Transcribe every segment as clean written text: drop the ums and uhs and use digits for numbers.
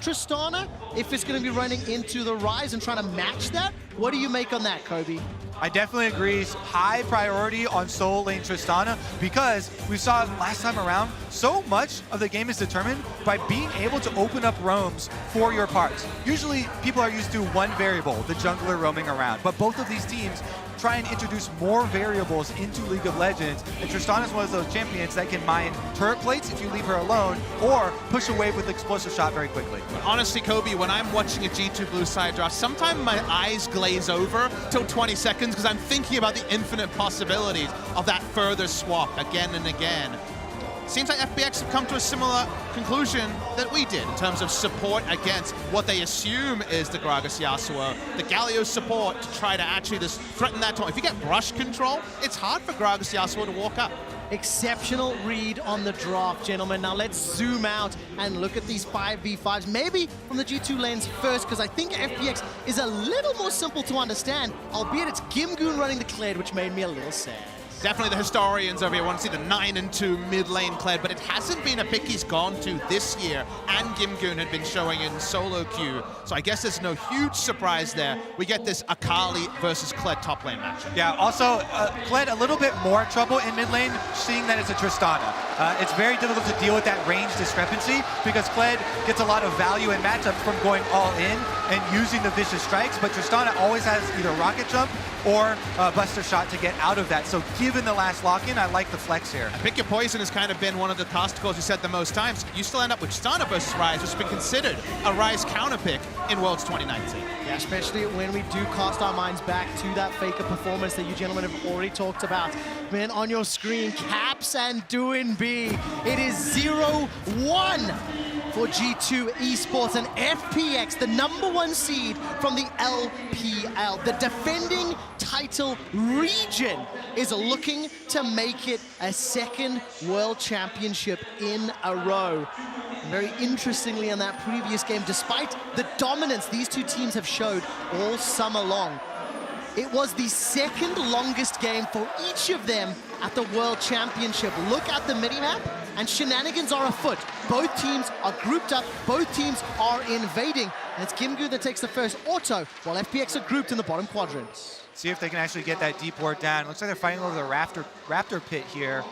Tristana, if it's going to be running into the Ryze and trying to match that? What do you make on that, Kobe? I definitely agree. High priority on solo lane Tristana because we saw last time around, so much of the game is determined by being able to open up roams for your parts. Usually people are used to one variable, the jungler roaming around, but both of these teams try and introduce more variables into League of Legends, and Tristana is one of those champions that can mine turret plates if you leave her alone, or push a wave with explosive shot very quickly. Honestly, Kobe, when I'm watching a G2 blue side draft, sometimes my eyes glaze over till 20 seconds because I'm thinking about the infinite possibilities of that further swap again and again. Seems like FPX have come to a similar conclusion that we did in terms of support against what they assume is the Gragas Yasuo, the Galio support to try to actually just threaten that taunt. If you get brush control, it's hard for Gragas Yasuo to walk up. Exceptional read on the draft, gentlemen. Now let's zoom out and look at these 5v5s, maybe from the G2 lens first, because I think FPX is a little more simple to understand, albeit it's Gimgoon running the Kled, which made me a little sad. Definitely the historians over here want to see the 9-2 mid lane Kled, but it hasn't been a pick he's gone to this year, and Gimgoon had been showing in solo queue, so I guess there's no huge surprise there. We get this Akali versus Kled top lane matchup. Yeah, also, Kled a little bit more trouble in mid lane, seeing that it's a Tristana. It's very difficult to deal with that range discrepancy because Kled gets a lot of value in matchups from going all in and using the vicious strikes, but Tristana always has either rocket jump or Buster Shot to get out of that. So given the last lock-in, I like the flex here. Pick Your Poison has kind of been one of the casticals you said the most times. You still end up with Tristana versus Ryze, which has been considered a Ryze counter pick in Worlds 2019. Yeah, especially when we do cast our minds back to that Faker performance that you gentlemen have already talked about. Man, on your screen, Caps and Doinb. It is 0-1 for G2 Esports and FPX, the #1 seed from the LPL. The defending title region is looking to make it a second world championship in a row. Very interestingly, in that previous game, despite the dominance these two teams have showed all summer long, it was the second longest game for each of them at the World Championship. Look at the minimap, and shenanigans are afoot. Both teams are grouped up, both teams are invading, and it's Gimgoon that takes the first auto, while FPX are grouped in the bottom quadrants. See if they can actually get that deep ward down. Looks like they're fighting over the Raptor pit here.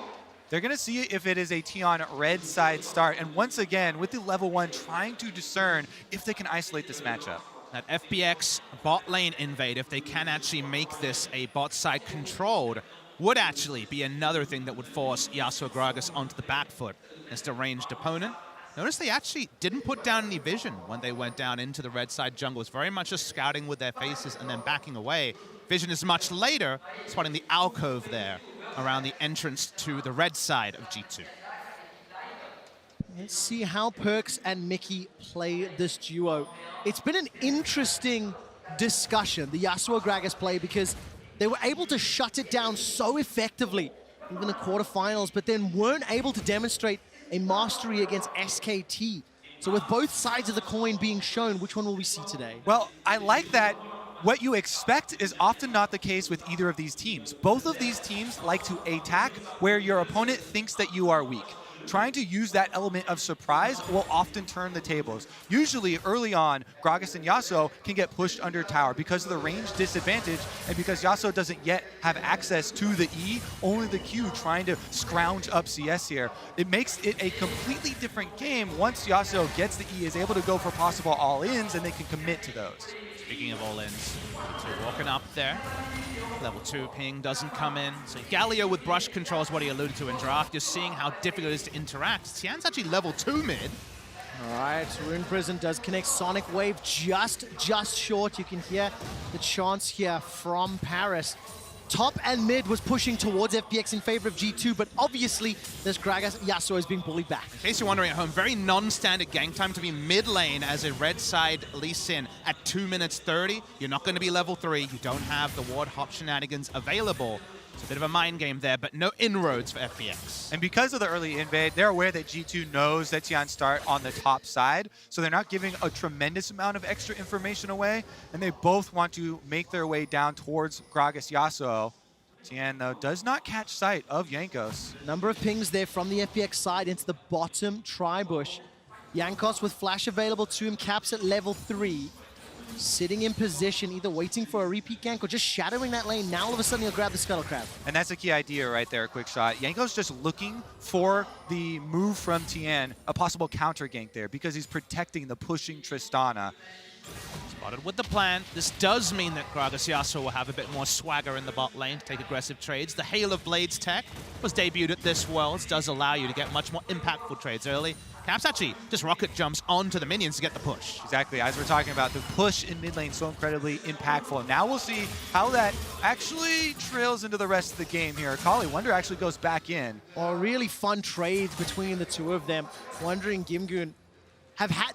They're going to see if it is a Tian red side start, and once again, with the level 1, trying to discern if they can isolate this matchup. That FPX bot lane invade, if they can actually make this a bot side controlled, would actually be another thing that would force Yasuo Gragas onto the back foot as the ranged opponent. Notice they actually didn't put down any vision when they went down into the red side jungle. It's very much just scouting with their faces and then backing away. Vision is much later, spotting the alcove there around the entrance to the red side of G2. Let's see how PerkZ and Mickey play this duo. It's been an interesting discussion, the Yasuo Gragas play, because they were able to shut it down so effectively, even the quarterfinals, but then weren't able to demonstrate a mastery against SKT. So with both sides of the coin being shown, which one will we see today? Well, I like that. What you expect is often not the case with either of these teams. Both of these teams like to attack where your opponent thinks that you are weak. Trying to use that element of surprise will often turn the tables. Usually early on, Gragas and Yasuo can get pushed under tower because of the range disadvantage and because Yasuo doesn't yet have access to the E, only the Q trying to scrounge up CS here. It makes it a completely different game once Yasuo gets the E, is able to go for possible all-ins, and they can commit to those. Speaking of all-ins, so walking up there. Level 2 ping doesn't come in. So Galio with brush control is what he alluded to in draft. You're seeing how difficult it is to interact. Tian's actually level 2 mid. All right, Rune Prison does connect Sonic Wave just short. You can hear the chants here from Paris. Top and mid was pushing towards FPX in favor of G2, but obviously this Gragas Yasuo is being bullied back. In case you're wondering at home, very non-standard gank time to be mid lane as a red side Elise in at 2 minutes 30. You're not going to be level 3. You don't have the ward hop shenanigans available. It's a bit of a mind game there, but no inroads for FPX. And because of the early invade, they're aware that G2 knows that Tian start on the top side, so they're not giving a tremendous amount of extra information away, and they both want to make their way down towards Gragas Yasuo. Tian, though, does not catch sight of Jankos. Number of pings there from the FPX side into the bottom tri-bush. Jankos with flash available to him, caps at level 3. Sitting in position, either waiting for a repeat gank or just shadowing that lane. Now all of a sudden he'll grab the Scuttle Crab. And that's a key idea right there, quick shot. Jankos just looking for the move from Tian, a possible counter gank there, because he's protecting the pushing Tristana. Spotted with the plan. This does mean that Gragas Yasuo will have a bit more swagger in the bot lane to take aggressive trades. The Hail of Blades tech was debuted at this Worlds, does allow you to get much more impactful trades early. Caps actually just rocket jumps onto the minions to get the push. Exactly, as we're talking about, the push in mid lane so incredibly impactful. Now we'll see how that actually trails into the rest of the game here. Akali, Wunder actually goes back in. Well, really fun trades between the two of them. Wunder and Gimgoon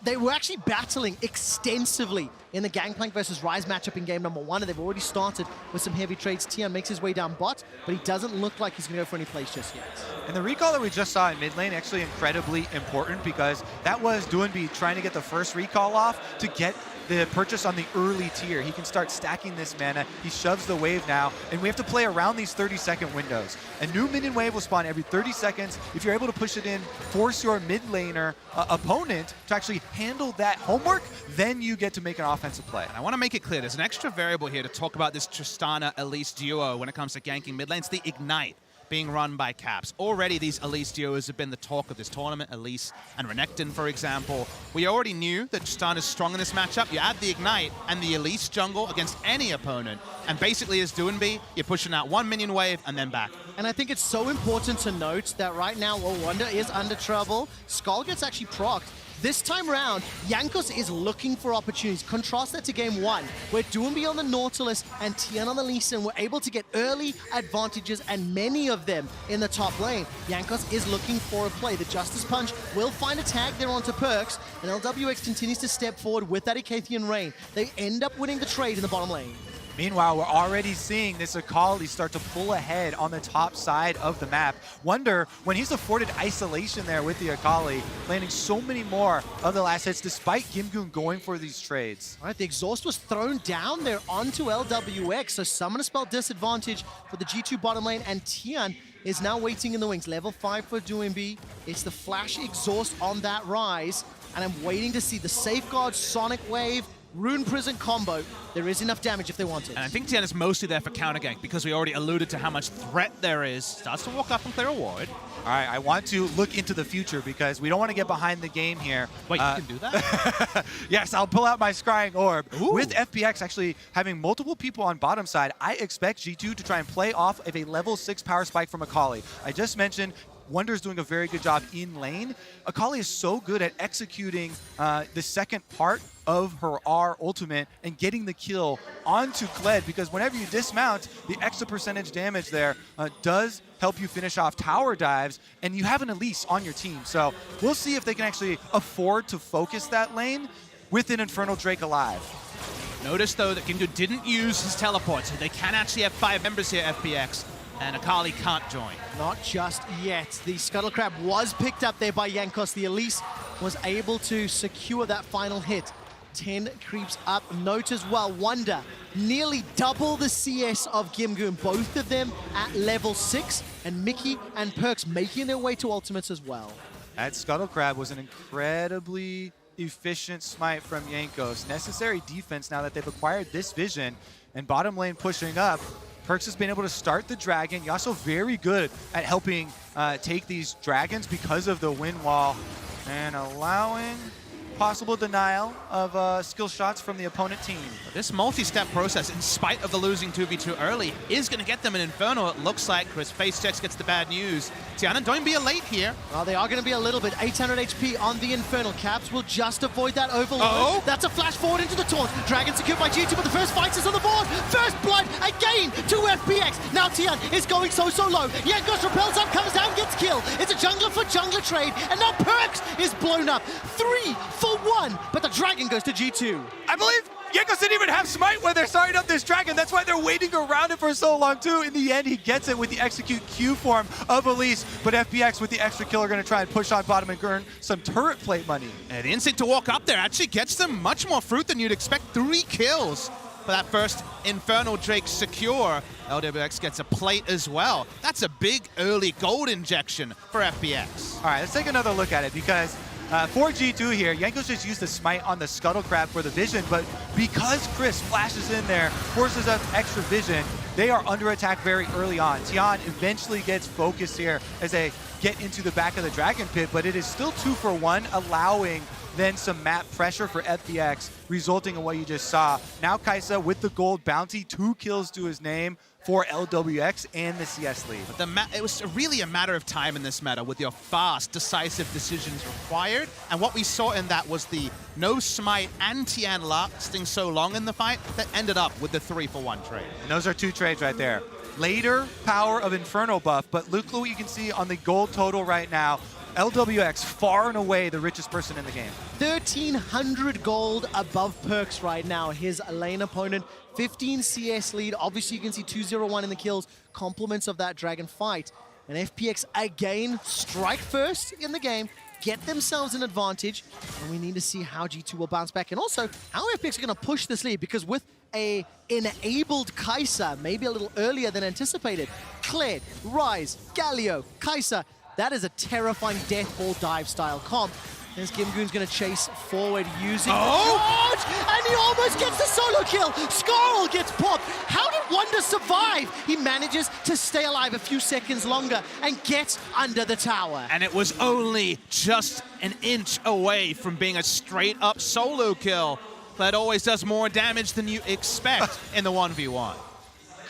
they were actually battling extensively in the Gangplank versus Ryze matchup in game number 1, and they've already started with some heavy trades. Tian makes his way down bot, but he doesn't look like he's going to go for any plays just yet. And the recall that we just saw in mid lane actually incredibly important, because that was Doinb trying to get the first recall off to get the purchase on the early tier. He can start stacking this mana. He shoves the wave now, and we have to play around these 30-second windows. A new minion wave will spawn every 30 seconds. If you're able to push it in, force your mid laner opponent to actually handle that homework, then you get to make an offensive play. And I want to make it clear, there's an extra variable here to talk about this Tristana Elise duo when it comes to ganking mid lane. It's the Ignite being run by Caps. Already these Elise duos have been the talk of this tournament, Elise and Renekton, for example. We already knew that Tristana is strong in this matchup. You add the Ignite and the Elise jungle against any opponent, and basically as Doinb, you're pushing out one minion wave and then back. And I think it's so important to note that right now, while Wunder is under trouble, Skull gets actually procced. This time round, Jankos is looking for opportunities. Contrast that to game 1, where Doinb on the Nautilus and Tian on the Elise were able to get early advantages, and many of them in the top lane. Jankos is looking for a play. The Justice Punch will find a tag there onto PerkZ, and LWX continues to step forward with that Icathian Rain. They end up winning the trade in the bottom lane. Meanwhile, we're already seeing this Akali start to pull ahead on the top side of the map. Wunder, when he's afforded isolation there with the Akali, landing so many more of the last hits despite Gimgoon going for these trades. All right, the exhaust was thrown down there onto LWX, so Summoner Spell disadvantage for the G2 bottom lane, and Tian is now waiting in the wings. Level 5 for Doinb. It's the flash exhaust on that Ryze, and I'm waiting to see the Safeguard Sonic Wave Rune Prison combo. There is enough damage if they want it. And I think Tian is mostly there for counter gank, because we already alluded to how much threat there is. Starts to walk up and clear a ward. All right, I want to look into the future, because we don't want to get behind the game here. Wait, you can do that? Yes, I'll pull out my Scrying Orb. Ooh. With FPX actually having multiple people on bottom side, I expect G2 to try and play off of a level 6 power spike from Akali. I just mentioned Wunder's doing a very good job in lane. Akali is so good at executing the second part of her R ultimate and getting the kill onto Kled, because whenever you dismount, the extra percentage damage there does help you finish off tower dives, and you have an Elise on your team. So we'll see if they can actually afford to focus that lane with an Infernal Drake alive. Notice, though, that Gimgoon didn't use his teleport, so they can actually have 5 members here, FPX, and Akali can't join. Not just yet. The Scuttle Crab was picked up there by Jankos. The Elise was able to secure that final hit. 10 creeps up. Note as well, Wunder, nearly double the CS of Gimgoon. Both of them at level 6, and Mickey and PerkZ making their way to ultimates as well. That Scuttle Crab was an incredibly efficient smite from Jankos. Necessary defense now that they've acquired this vision, and bottom lane pushing up. PerkZ has been able to start the dragon. Yasuo very good at helping take these dragons because of the wind wall, and allowing possible denial of skill shots from the opponent team. This multi-step process, in spite of the losing 2v2 early, is going to get them an Inferno, it looks like. Chris FaceChex gets the bad news. Tian and Doinb are late here. Well, they are going to be a little bit. 800 HP on the Infernal. Caps will just avoid that overload. Oh. That's a flash forward into the taunt. Dragon secured by G2, but the first fight is on the board. First blood again to FPX. Now Tian is going so low. Jankos repels up, comes down, gets killed. It's a jungler for jungler trade, and now PerkZ is blown up. 3 for 1, but the dragon goes to G2. I believe Jankos didn't even have smite when they're starting up this dragon. That's why they're waiting around it for so long too. In the end, he gets it with the execute Q form of Elise, but FPX with the extra kill are going to try and push on bottom and earn some turret plate money. And the instinct to walk up there actually gets them much more fruit than you'd expect. 3 kills for that first Infernal Drake secure. LWX gets a plate as well. That's a big early gold injection for FPX. All right, let's take another look at it, because For G2 here, Jankos just used the smite on the Scuttle Crab for the vision, but because Chris flashes in there, forces up extra vision, they are under attack very early on. Tian eventually gets focused here as they get into the back of the Dragon Pit, but it is still 2 for 1, allowing then some map pressure for FPX, resulting in what you just saw. Now Kaisa with the gold bounty, 2 kills to his name for LWX and the CS lead. But it was really a matter of time in this meta with your fast, decisive decisions required. And what we saw in that was the no smite and Tian lasting so long in the fight that ended up with the 3-for-1 trade. And those are 2 trades right there. Later power of Infernal buff, but look what you can see on the gold total right now. LWX far and away the richest person in the game. 1,300 gold above PerkZ right now. His lane opponent, 15 CS lead. Obviously, you can see 2-0-1 in the kills. Compliments of that Dragon fight. And FPX again strike first in the game, get themselves an advantage. And we need to see how G2 will bounce back. And also, how FPX are going to push this lead, because with a enabled Kaisa, maybe a little earlier than anticipated, Kled, Ryze, Galio, Kaisa, that is a terrifying death ball dive style comp. As Gimgoon's going to chase forward using the charge, and he almost gets the solo kill. Skarl gets popped. How did Wunder survive? He manages to stay alive a few seconds longer and gets under the tower. And it was only just an inch away from being a straight up solo kill. That always does more damage than you expect in the 1v1.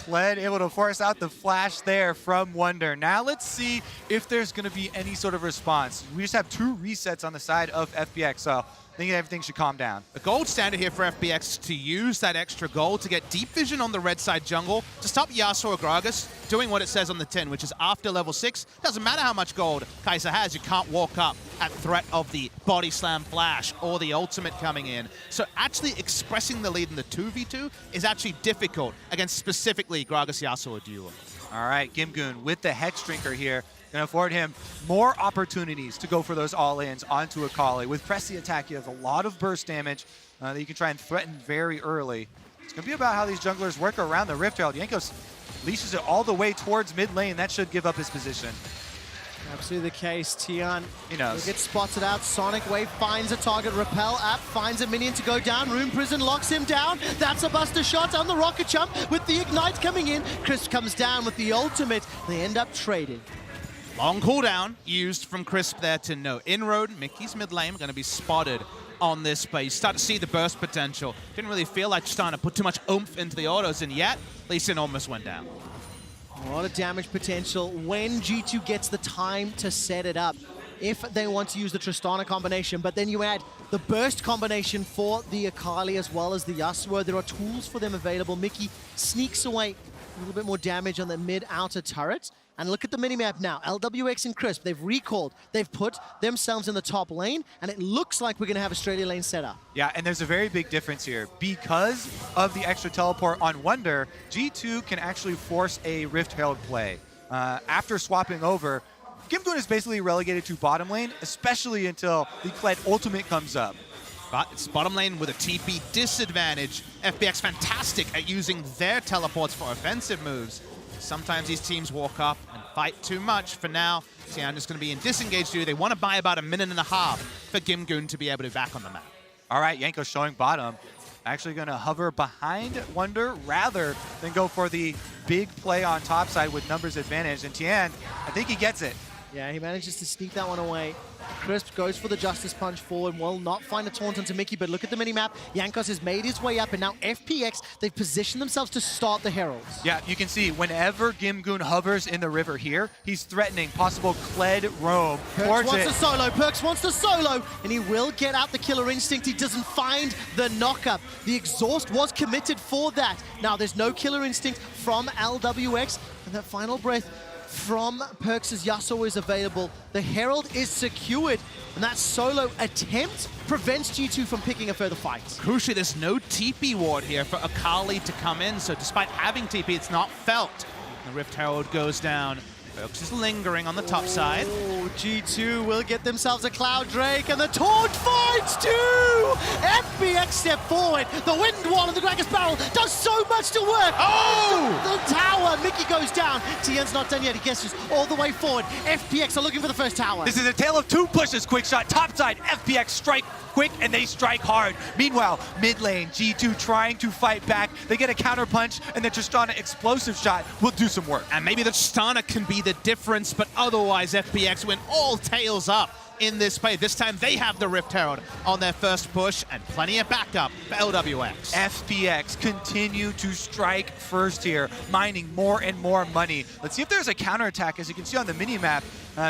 Kled able to force out the flash there from Wunder. Now let's see if there's going to be any sort of response. We just have 2 resets on the side of FPX, so I think everything should calm down. The gold standard here for FPX to use that extra gold to get deep vision on the red side jungle to stop Yasuo or Gragas doing what it says on the tin, which is after level 6, doesn't matter how much gold Kaisa has, you can't walk up at threat of the body slam flash or the ultimate coming in. So actually expressing the lead in the 2v2 is actually difficult against specifically Gragas Yasuo duo. All right, Gimgoon with the Hex Drinker here. Going to afford him more opportunities to go for those all-ins onto Akali. With Press the Attack, you have a lot of burst damage that you can try and threaten very early. It's going to be about how these junglers work around the Rift Herald. Jankos leashes it all the way towards mid lane. That should give up his position. Absolutely the case. Tian, he knows. Gets spotted out. Sonic Wave finds a target. Repel app finds a minion to go down. Rune Prison locks him down. That's a buster shot on the rocket jump with the ignite coming in. Chris comes down with the ultimate. They end up trading. Long cooldown used from Crisp there to no inroad. Mykix mid lane going to be spotted on this, but you start to see the burst potential. Didn't really feel like Tristana to put too much oomph into the autos, and yet Lee Sin almost went down. A lot of damage potential when G2 gets the time to set it up, if they want to use the Tristana combination. But then you add the burst combination for the Akali as well as the Yasuo. There are tools for them available. Mickey sneaks away a little bit more damage on the mid-outer turret. And look at the minimap now. LWX and Crisp, they've recalled. They've put themselves in the top lane, and it looks like we're going to have Australia lane set up. Yeah, and there's a very big difference here. Because of the extra teleport on Wunder, G2 can actually force a Rift Herald play. After swapping over, Gimgoon is basically relegated to bottom lane, especially until the Kled ultimate comes up. But it's bottom lane with a TP disadvantage. FPX fantastic at using their teleports for offensive moves. Sometimes these teams walk up and fight too much. For now, Tian is going to be in disengage duty. They want to buy about 1.5 minutes for Gimgoon to be able to be back on the map. All right, Jankos showing bottom. Actually going to hover behind Wunder rather than go for the big play on top side with numbers advantage. And Tian, I think he gets it. Yeah, he manages to sneak that one away. Crisp goes for the Justice Punch forward, will not find a taunt onto Mickey, but look at the minimap. Jankos has made his way up, and now FPX, they've positioned themselves to start the Heralds. Yeah, you can see whenever Gimgoon hovers in the river here, he's threatening possible Kled roam towards it. PerkZ wants the solo, and he will get out the Killer Instinct. He doesn't find the knockup. The exhaust was committed for that. Now, there's no Killer Instinct from LWX, and that final breath from PerkZ's Yasuo is available. The Herald is secured, and that solo attempt prevents G2 from picking a further fight. Crucially, there's no TP ward here for Akali to come in, so despite having TP, it's not felt. The Rift Herald goes down. PerkZ is lingering on the top side. G2 will get themselves a Cloud Drake, and the taunt finds 2! FPX FPX step forward. The wind wall and the Gragas barrel does so much to work. Oh! The tower. Mickey goes down. Tian's not done yet. He gestures all the way forward. FPX are looking for the first tower. This is a tale of two pushes. Quick shot, top side. FPX strike quick, and they strike hard. Meanwhile, mid lane, G2 trying to fight back. They get a counter punch, and the Tristana explosive shot will do some work. And maybe the Tristana can be the difference, but otherwise FPX went all tails up in this play. This time they have the Rift Herald on their first push and plenty of backup for LWX. FPX continue to strike first here, mining more and more money. Let's see if there's a counterattack. As you can see on the mini-map,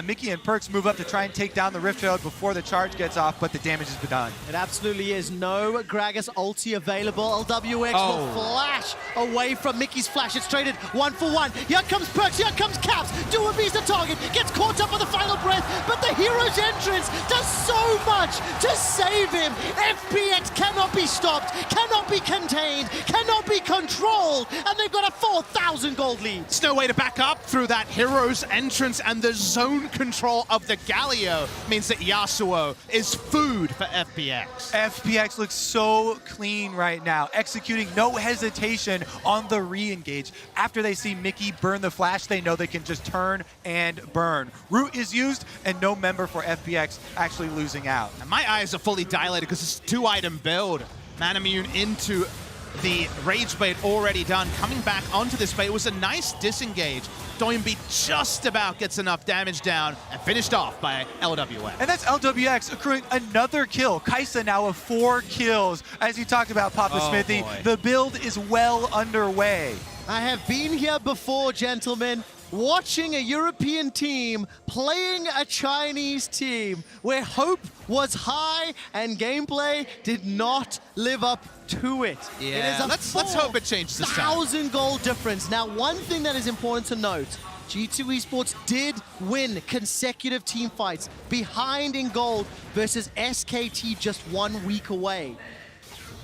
Mickey and PerkZ move up to try and take down the Rift Herald before the charge gets off, but the damage has been done. It absolutely is. No Gragas ulti available. LWX will flash away from Mickey's flash. It's traded 1-for-1. Here comes PerkZ, here comes Caps. Doinb's the target, gets caught up on the final breath, but the hero's entrance does so much to save him. FPX cannot be stopped, cannot be contained, cannot be controlled, and they've got a 4,000 gold lead. There's no way to back up through that hero's entrance, and the zone control of the Galio means that Yasuo is food for FPX. FPX looks so clean right now, executing no hesitation on the re-engage. After they see Mickey burn the flash, they know they can just turn and burn. Root is used, and no member for FPX actually losing out. And my eyes are fully dilated because it's a 2-item build. Manamune into the Rage Blade already done. Coming back onto this blade, it was a nice disengage. Doinb just about gets enough damage down and finished off by LWX. And that's LWX accruing another kill. Kaisa now with 4 kills. As you talked about, Papa Smithy, boy. the build is well underway. I have been here before, gentlemen, watching a European team playing a Chinese team where hope was high and gameplay did not live up to it. Yeah, it is a let's hope it changes this time. 1,000 goal difference. Now, one thing that is important to note, G2 Esports did win consecutive team fights behind in gold versus SKT just 1 week away.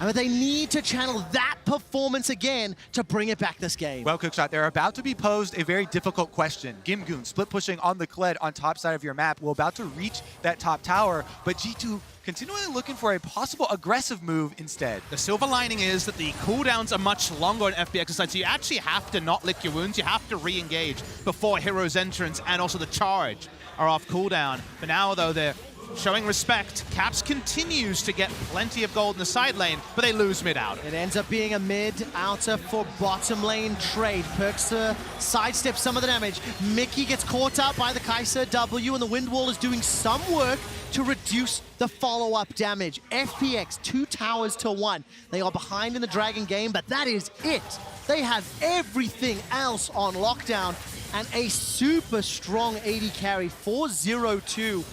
But they need to channel that performance again to bring it back this game. Well, Cookshot, they're about to be posed a very difficult question. Gimgoon split pushing on the Kled on top side of your map. We're about to reach that top tower, but G2 continually looking for a possible aggressive move instead. The silver lining is that the cooldowns are much longer on FPX's side, so you actually have to not lick your wounds. You have to re-engage before Hero's entrance and also the charge are off cooldown. But now, though, they're showing respect. Caps continues to get plenty of gold in the side lane, but they lose mid-outer. It ends up being a mid-outer for bottom lane trade. PerkZ sidesteps some of the damage. Mickey gets caught up by the Kaisa W, and the wind wall is doing some work to reduce the follow-up damage. FPX 2 towers to 1. They are behind in the Dragon game, but that is it. They have everything else on lockdown, and a super strong AD carry 4-0-2.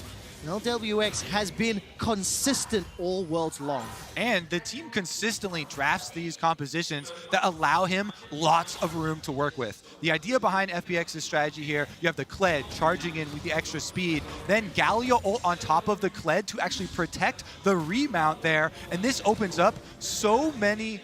LWX has been consistent all worlds long. And the team consistently drafts these compositions that allow him lots of room to work with. The idea behind FPX's strategy here, you have the Kled charging in with the extra speed, then Galio ult on top of the Kled to actually protect the remount there, and this opens up so many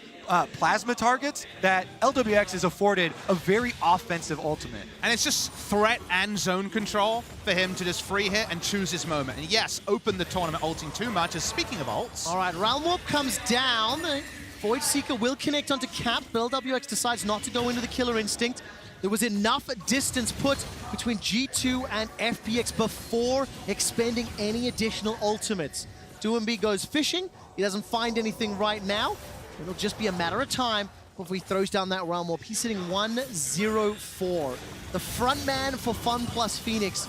plasma targets that LWX is afforded a very offensive ultimate. And it's just threat and zone control for him to just free hit and choose his moment. And yes, open the tournament ulting too much, as speaking of ults. All right, Realm Warp comes down. The Void Seeker will connect onto Cap, but LWX decides not to go into the Killer Instinct. There was enough distance put between G2 and FPX before expending any additional ultimates. Doinb goes fishing. He doesn't find anything right now. It'll just be a matter of time before he throws down that Realm Warp. He's sitting 1-0-4. The front man for FunPlus Phoenix,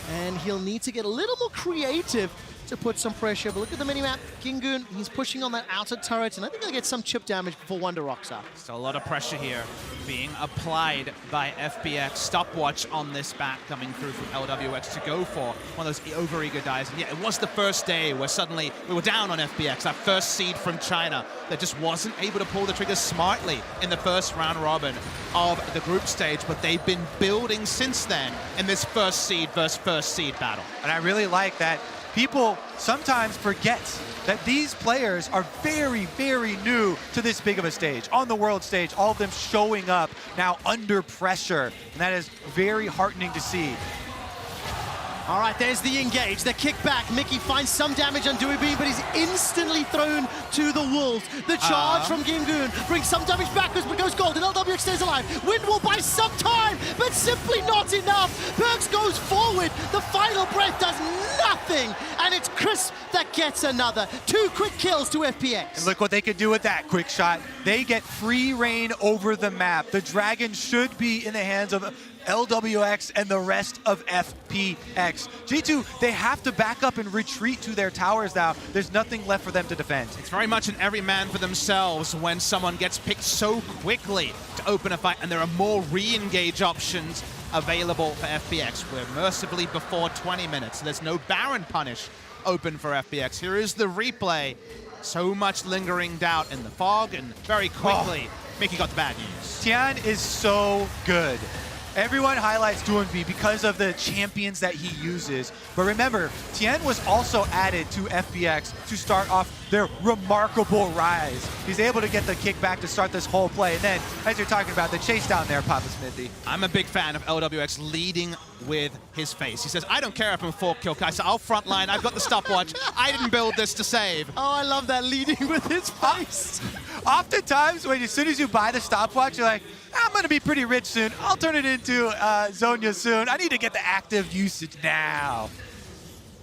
and he'll need to get a little more creative to put some pressure. But look at the minimap. Gimgoon, he's pushing on that outer turret, and I think he'll get some chip damage before Wunder rocks up. Still a lot of pressure here being applied by FPX. Stopwatch on this back coming through from LWX to go for one of those over-eager dives. And yeah, it was the first day where suddenly we were down on FPX, that first seed from China that just wasn't able to pull the trigger smartly in the first round robin of the group stage. But they've been building since then in this first seed versus first seed battle. And I really like that people sometimes forget that these players are very, very new to this big of a stage. On the world stage, all of them showing up now under pressure. And that is very heartening to see. All right, there's the engage, the kickback. Mykix finds some damage on Doinb, but he's instantly thrown to the wolves. The charge from Gimgoon brings some damage backwards, but goes gold, and LWX stays alive. Wind will buy some time, but simply not enough. PerkZ goes forward. The final breath does nothing, and it's Crisp that gets another. 2 quick kills to FPX. And look what they can do with that quick shot. They get free reign over the map. The Dragon should be in the hands of LWX and the rest of FPX. G2, they have to back up and retreat to their towers now. There's nothing left for them to defend. It's very much an every man for themselves when someone gets picked so quickly to open a fight, and there are more re-engage options available for FPX. We're mercifully before 20 minutes. There's no Baron punish open for FPX. Here is the replay. So much lingering doubt in the fog, and very quickly, Mykix got the bad news. Tian is so good. Everyone highlights Doinb because of the champions that he uses. But remember, Tian was also added to FPX to start off their remarkable Ryze. He's able to get the kickback to start this whole play. And then, as you're talking about, the chase down there, Papa Smithy. I'm a big fan of LWX leading with his face. He says, I don't care if I'm 4-kill Kaisa, I'll frontline, I've got the stopwatch. I didn't build this to save. Oh, I love that, leading with his face. Oftentimes, as soon as you buy the stopwatch, you're like, I'm going to be pretty rich soon. I'll turn it into Zonya soon. I need to get the active usage now.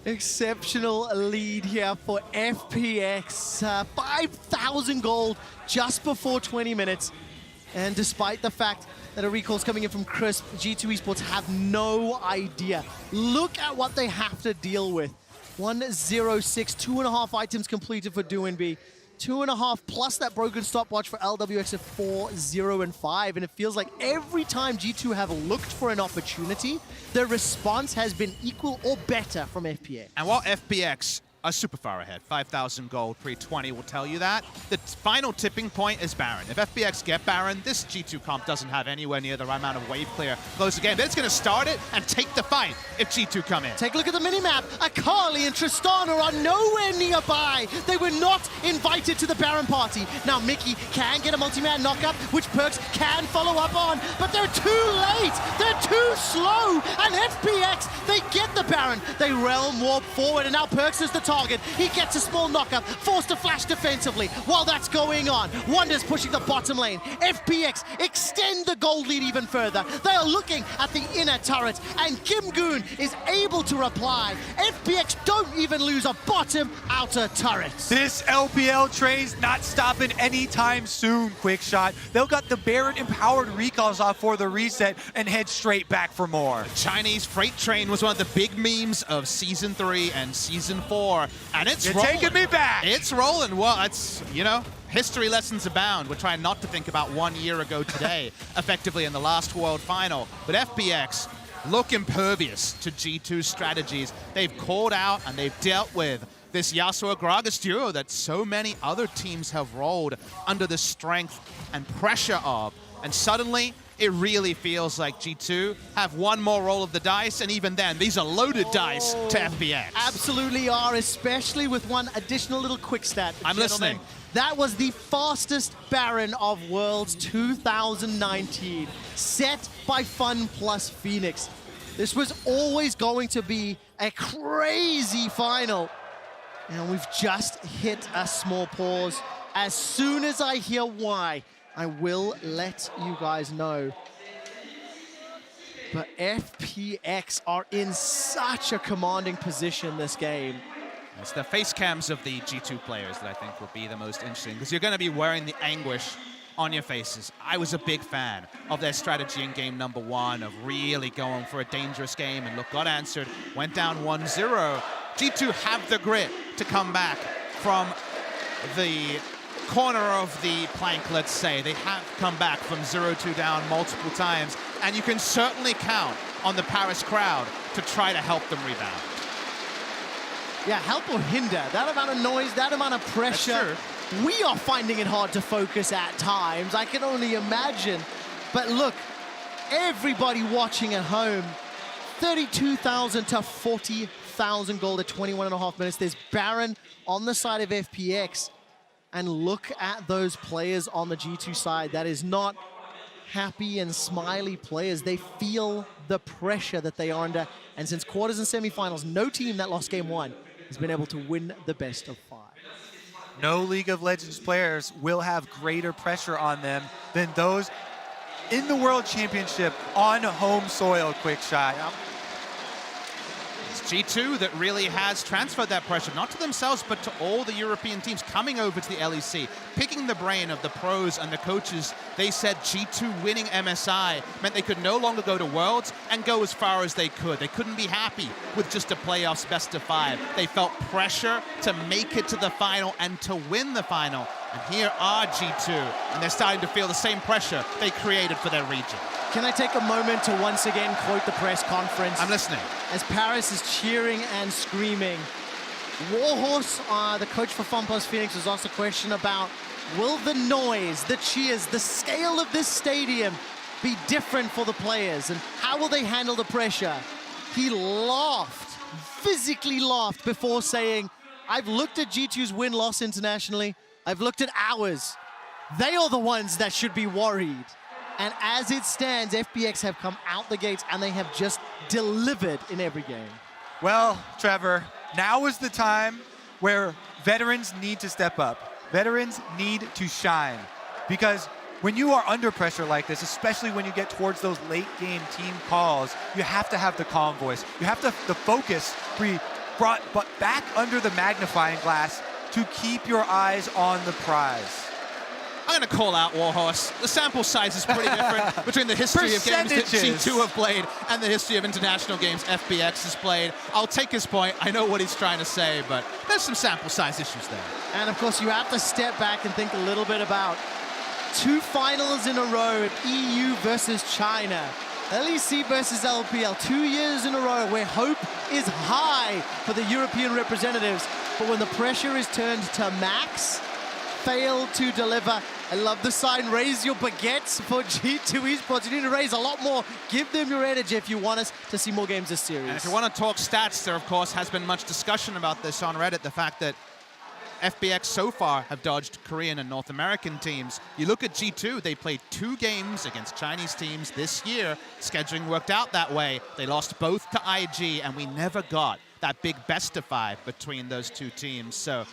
Exceptional lead here for FPX. 5,000 gold just before 20 minutes. And despite the fact that a recall's coming in from Crisp, G2 Esports have no idea. Look at what they have to deal with. 106, 2.5 items completed for Doinb. 2.5 plus that broken stopwatch for LWX of 4, 0, and 5. And it feels like every time G2 have looked for an opportunity, the response has been equal or better from FPX. And while FPX are super far ahead, 5,000 gold pre-20 will tell you that, the final tipping point is Baron. If FPX get Baron, this G2 comp doesn't have anywhere near the right amount of wave clear close the game. But it's going to start it and take the fight if G2 come in. Take a look at the minimap. Akali and Tristana are nowhere nearby. They were not invited to the Baron party. Now Mykix can get a multi-man knockup, which PerkZ can follow up on, but they're too late. They're too slow. And FPX, they get the Baron. They realm warp forward, and now PerkZ is the target. He gets a small knockup, forced to flash defensively. While that's going on, Wunder's pushing the bottom lane. FPX extend the gold lead even further. They are looking at the inner turret, and Gimgoon is able to reply. FPX don't even lose a bottom outer turret. This LPL train's not stopping anytime soon, Quick Shot. They'll got the Baron empowered recalls off for the reset and head straight back for more. The Chinese freight train was one of the big memes of Season 3 and Season 4. And it's rolling. You're taking me back. It's rolling. Well, it's, you know, history lessons abound. We're trying not to think about 1 year ago today, effectively in the last World Final. But FPX look impervious to G2's strategies. They've called out and they've dealt with this Yasuo Gragas duo that so many other teams have rolled under the strength and pressure of. And suddenly, it really feels like G2 have one more roll of the dice, and even then, these are loaded dice to FPX. Absolutely are, especially with one additional little quick stat. I'm listening. That was the fastest Baron of Worlds 2019, set by FunPlus Phoenix. This was always going to be a crazy final, and we've just hit a small pause. As soon as I hear why, I will let you guys know. But FPX are in such a commanding position this game. It's the face cams of the G2 players that I think will be the most interesting, because you're going to be wearing the anguish on your faces. I was a big fan of their strategy in game number 1, of really going for a dangerous game, and look, got answered, went down 1-0. G2 have the grit to come back from the corner of the plank, let's say. They have come back from 0-2 down multiple times, and you can certainly count on the Paris crowd to try to help them rebound. Yeah, help or hinder. That amount of noise, that amount of pressure. We are finding it hard to focus at times. I can only imagine. But look, everybody watching at home, 32,000 to 40,000 gold at 21.5 minutes. There's Baron on the side of FPX. And look at those players on the G2 side. That is not happy and smiley players. They feel the pressure that they are under. And since quarters and semifinals, no team that lost game 1 has been able to win the best of 5. No League of Legends players will have greater pressure on them than those in the World Championship on home soil, Quick Shot. Yep. It's G2 that really has transferred that pressure, not to themselves, but to all the European teams coming over to the LEC, picking the brain of the pros and the coaches. They said G2 winning MSI meant they could no longer go to Worlds and go as far as they could. They couldn't be happy with just a playoffs best of 5. They felt pressure to make it to the final and to win the final. And here are G2, and they're starting to feel the same pressure they created for their region. Can I take a moment to once again quote the press conference? I'm listening. As Paris is cheering and screaming. Warhorse, the coach for FunPlus Phoenix, was asked a question about, will the noise, the cheers, the scale of this stadium be different for the players? And how will they handle the pressure? He laughed, physically laughed before saying, I've looked at G2's win-loss internationally. I've looked at ours. They are the ones that should be worried. And as it stands, FPX have come out the gates and they have just delivered in every game. Well, Trevor, now is the time where veterans need to step up. Veterans need to shine. Because when you are under pressure like this, especially when you get towards those late game team calls, you have to have the calm voice. You have to the focus be brought back under the magnifying glass to keep your eyes on the prize. I'm going to call out Warhorse. The sample size is pretty different between the history of games that G2 have played and the history of international games FPX has played. I'll take his point. I know what he's trying to say, but there's some sample size issues there. And of course, you have to step back and think a little bit about 2 finals in a row, EU versus China. LEC versus LPL, 2 years in a row where hope is high for the European representatives. But when the pressure is turned to max, fail to deliver. I love the sign, raise your baguettes for G2 Esports. You need to raise a lot more. Give them your energy if you want us to see more games this series. And if you want to talk stats, there, of course, has been much discussion about this on Reddit, the fact that FPX so far have dodged Korean and North American teams. You look at G2, they played 2 games against Chinese teams this year. Scheduling worked out that way. They lost both to IG, and we never got that big best of 5 between those 2 teams. So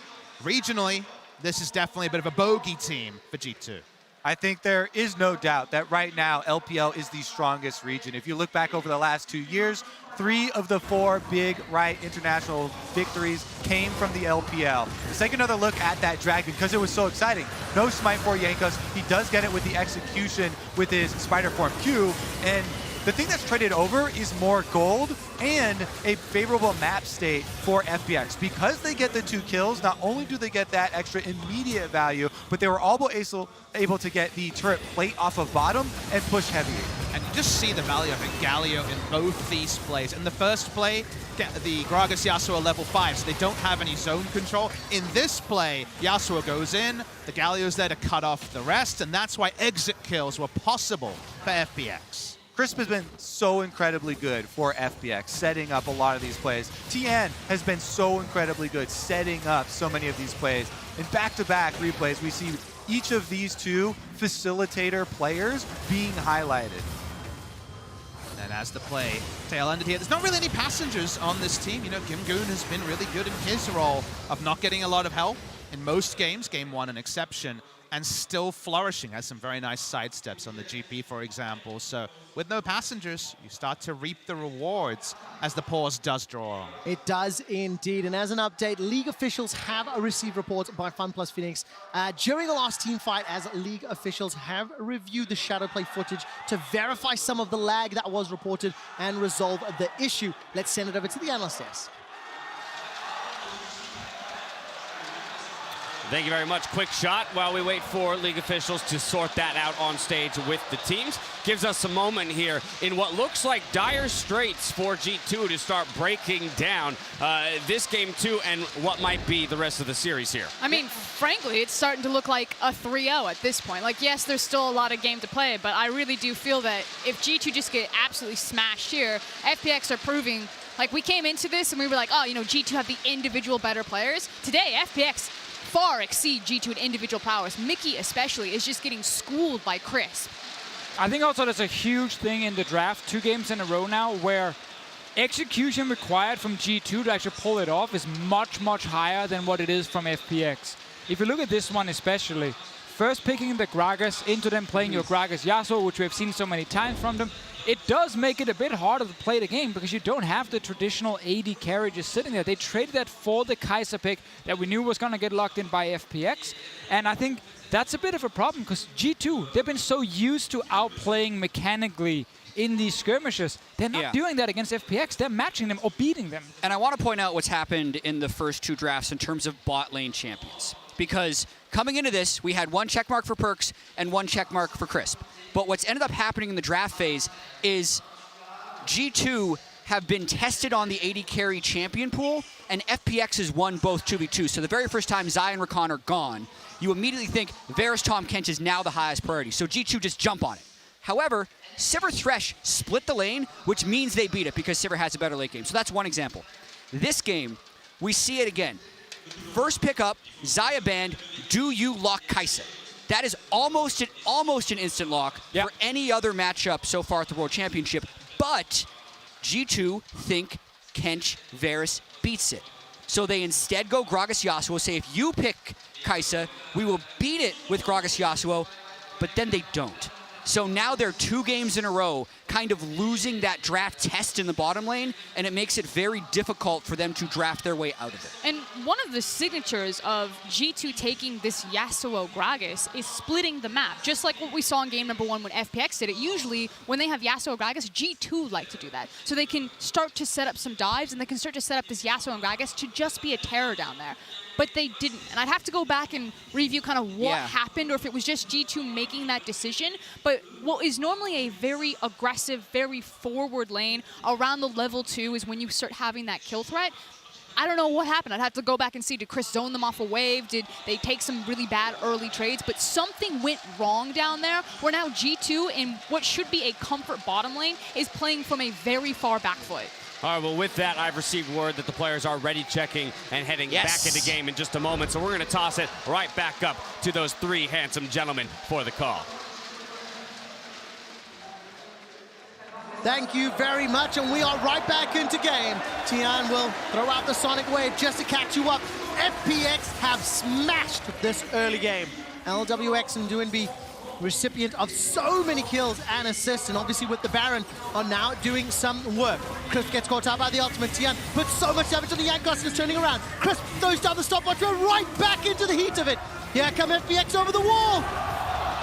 regionally, this is definitely a bit of a bogey team for G2. I think there is no doubt that right now LPL is the strongest region. If you look back over the last 2 years, 3 of the 4 big international victories came from the LPL. Let's take another look at that Dragon because it was so exciting. No smite for Jankos. He does get it with the execution with his Spider Form Q, and the thing that's traded over is more gold and a favorable map state for FPX. Because they get the 2 kills, not only do they get that extra immediate value, but they were also able to get the turret plate off of bottom and push heavy. And you just see the value of a Galio in both these plays. In the first play, the Gragas Yasuo are level 5, so they don't have any zone control. In this play, Yasuo goes in, the Galio's there to cut off the rest, and that's why exit kills were possible for FPX. Crisp has been so incredibly good for FPX, setting up a lot of these plays. Tian has been so incredibly good, setting up so many of these plays. In back-to-back replays, we see each of these 2 facilitator players being highlighted. And as the play tail ended here, there's not really any passengers on this team. You know, Gimgoon has been really good in his role of not getting a lot of help in most games, game 1 an exception, and still flourishing. Has some very nice sidesteps on the GP, for example. So with no passengers, you start to reap the rewards as the pause does draw on. It does indeed. And as an update, League officials have received reports by FunPlus Phoenix during the last team fight, as League officials have reviewed the shadow play footage to verify some of the lag that was reported and resolve the issue. Let's send it over to the analyst desk. Thank you very much. Quick shot while we wait for league officials to sort that out on stage with the teams. Gives us a moment here in what looks like dire straits for G2 to start breaking down this game 2 and what might be the rest of the series here. I mean, frankly, it's starting to look like a 3-0 at this point. Like, yes, there's still a lot of game to play, but I really do feel that if G2 just get absolutely smashed here, FPX are proving, like, we came into this and we were like, oh, you know, G2 have the individual better players. Today, FPX far exceed G2 in individual powers. Mykix especially is just getting schooled by Crisp. I think also there's a huge thing in the draft, 2 games in a row now, where execution required from G2 to actually pull it off is much, much higher than what it is from FPX. If you look at this one especially, first picking the Gragas into them playing your Gragas Yasuo, which we have seen so many times from them, it does make it a bit harder to play the game because you don't have the traditional AD carry just sitting there. They traded that for the Kaisa pick that we knew was going to get locked in by FPX. And I think that's a bit of a problem because G2, they've been so used to outplaying mechanically in these skirmishes. They're not doing that against FPX. They're matching them or beating them. And I want to point out what's happened in the first 2 drafts in terms of bot lane champions. Because coming into this, we had 1 checkmark for PerkZ and 1 checkmark for Crisp. But what's ended up happening in the draft phase is G2 have been tested on the AD carry champion pool, and FPX has won both 2v2. So the very first time Zai and Rakan are gone, you immediately think Varus Tahm Kench is now the highest priority. So G2 just jump on it. However, Sivir Thresh split the lane, which means they beat it because Sivir has a better late game. So that's one example. This game, we see it again. First pickup, Xayah banned, do you lock Kaisa? That is almost an instant lock for any other matchup so far at the World Championship, but G2 think Kench Varus beats it. So they instead go Gragas Yasuo, say if you pick Kaisa, we will beat it with Gragas Yasuo, but then they don't. So now they're 2 games in a row kind of losing that draft test in the bottom lane, and it makes it very difficult for them to draft their way out of it. And one of the signatures of G2 taking this Yasuo Gragas is splitting the map, just like what we saw in game number 1 when FPX did it. Usually, when they have Yasuo Gragas, G2 like to do that. So they can start to set up some dives, and they can start to set up this Yasuo and Gragas to just be a terror down there. But they didn't. And I'd have to go back and review kind of what happened, or if it was just G2 making that decision. But what is normally a very aggressive, very forward lane around the level 2 is when you start having that kill threat. I don't know what happened. I'd have to go back and see, did Chris zone them off a wave? Did they take some really bad early trades? But something went wrong down there where now G2 in what should be a comfort bottom lane is playing from a very far back foot. All right, well, with that, I've received word that the players are ready checking and heading back into game in just a moment. So we're going to toss it right back up to those 3 handsome gentlemen for the call. Thank you very much, and we are right back into game. Tian will throw out the Sonic Wave just to catch you up. FPX have smashed this early game. LWX and Doinb, recipient of so many kills and assists, and obviously with the Baron are now doing some work. Crisp gets caught out by the ultimate. Tian puts so much damage on the Jankos and is turning around. Crisp throws down the stopwatch, we're right back into the heat of it. Here come FPX over the wall.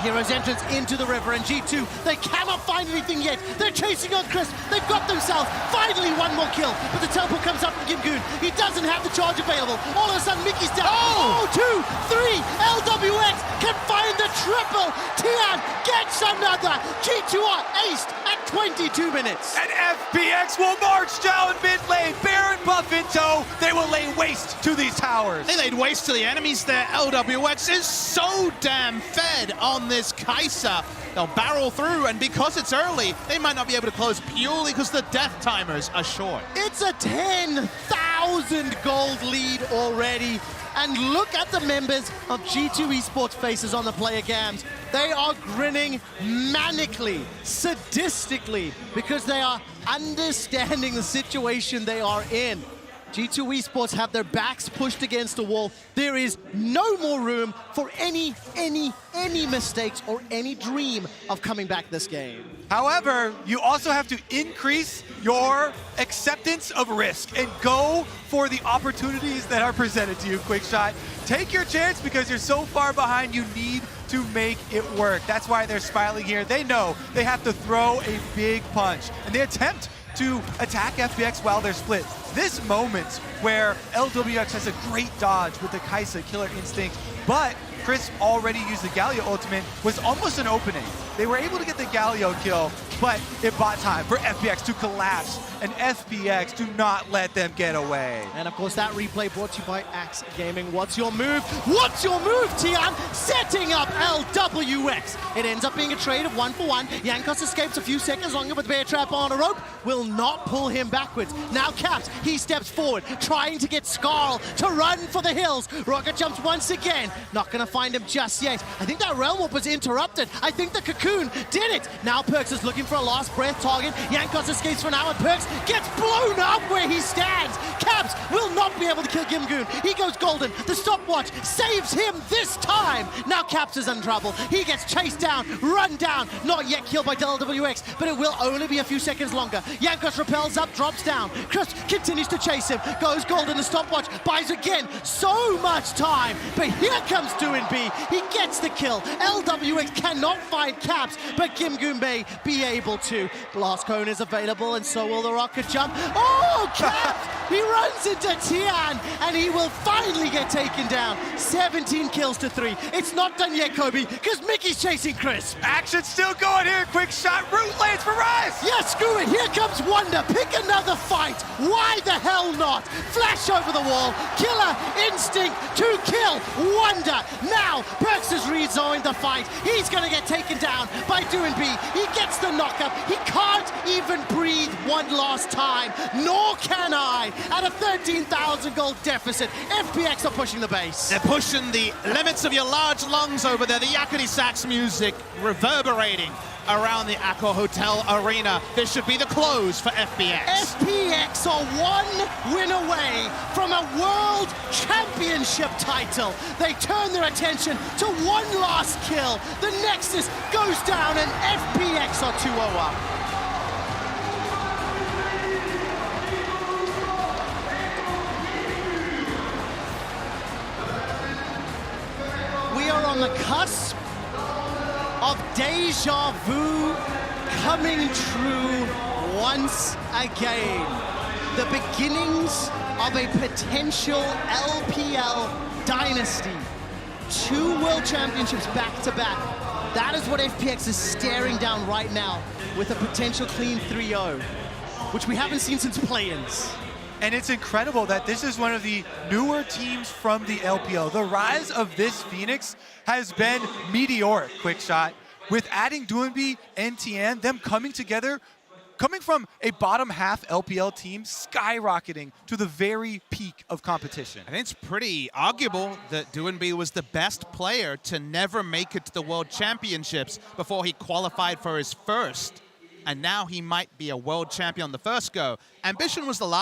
Hero's entrance into the river, and G2, they cannot find anything yet. They're chasing on Crisp. They've got themselves finally 1 more kill, but the teleport comes up from Gimgoon. He doesn't have the charge available. All of a sudden, Mykix down. Oh, 2, 3. LWX can find the triple. Tian gets another. G2 are aced at 22 minutes. And FPX will march down mid lane. Baron buff in tow. They will lay waste to these towers. They laid waste to the enemies there. LWX is so damn fed on this Kaisa. They'll barrel through, and because it's early, they might not be able to close purely because the death timers are short. It's a 10,000 gold lead already. And look at the members of G2 Esports faces on the player cams. They are grinning manically, sadistically, because they are understanding the situation they are in. G2 Esports have their backs pushed against the wall. There is no more room for any mistakes or any dream of coming back this game. However, you also have to increase your acceptance of risk and go for the opportunities that are presented to you, Quickshot. Take your chance because you're so far behind, you need to make it work. That's why they're smiling here. They know they have to throw a big punch, and they attempt to attack FPX while they're split. This moment where LWX has a great dodge with the Kaisa Killer Instinct, but Chris already used the Galio ultimate, was almost an opening. They were able to get the Galio kill, but it bought time for FPX to collapse, and FPX do not let them get away. And of course, that replay brought to you by Axe Gaming. What's your move? What's your move, Tian? Setting up LWX. It ends up being a trade of 1-for-1. Jankos escapes a few seconds longer with Bear Trap on a rope. Will not pull him backwards. Now Caps, he steps forward, trying to get Skarl to run for the hills. Rocket jumps once again. Not going to find him just yet. I think that Realm Warp was interrupted. I think the Cocoon did it. Now PerkZ is looking for a last breath target. Jankos escapes for now, and PerkZ gets blown up where he stands. Caps will not be able to kill Gimgoon. He goes golden. The stopwatch saves him this time. Now Caps is in trouble. He gets chased down, run down. Not yet killed by LWX, but it will only be a few seconds longer. Jankos repels up, drops down. Chris continues to chase him. Goes golden. The stopwatch buys again. So much time. But here comes Doinb. He gets the kill. LWX cannot find Caps, but Gimgoon may be able to. Blast Cone is available, and so will the rocket jump. Oh, Caps! He runs into Tian, and he will finally get taken down. 17 kills to 3. It's not done yet, Kobe, because Mickey's chasing Chris. Action still going here. Quick shot. Root lands for Ryze. Yeah, screw it. Here comes Wunder. Pick another fight. Why the hell not? Flash over the wall. Killer instinct to kill Wunder. Now, PerkZ has rejoined the fight. He's going to get taken down by Doinb. He gets the knockup. He can't even breathe one last time. Nor can I. At a 13,000 gold deficit, FPX are pushing the base. They're pushing the limits of your large lungs over there. The yakety sax music reverberating around the Accor Hotel Arena. This should be the close for FPX. FPX are one win away from a world championship title. They turn their attention to one last kill. The Nexus goes down, and FPX are 2-0 up. We are on the cusp of deja vu coming true once again. The beginnings of a potential LPL dynasty. 2 world championships back to back. That is what FPX is staring down right now with a potential clean 3-0, which we haven't seen since play-ins. And it's incredible that this is one of the newer teams from the LPL. The rise of this Phoenix has been meteoric, quick shot. With adding Doinb and Tian, them coming together, coming from a bottom half LPL team, skyrocketing to the very peak of competition. I think it's pretty arguable that Doinb was the best player to never make it to the World Championships before he qualified for his first. And now he might be a world champion on the first go. Ambition was the last.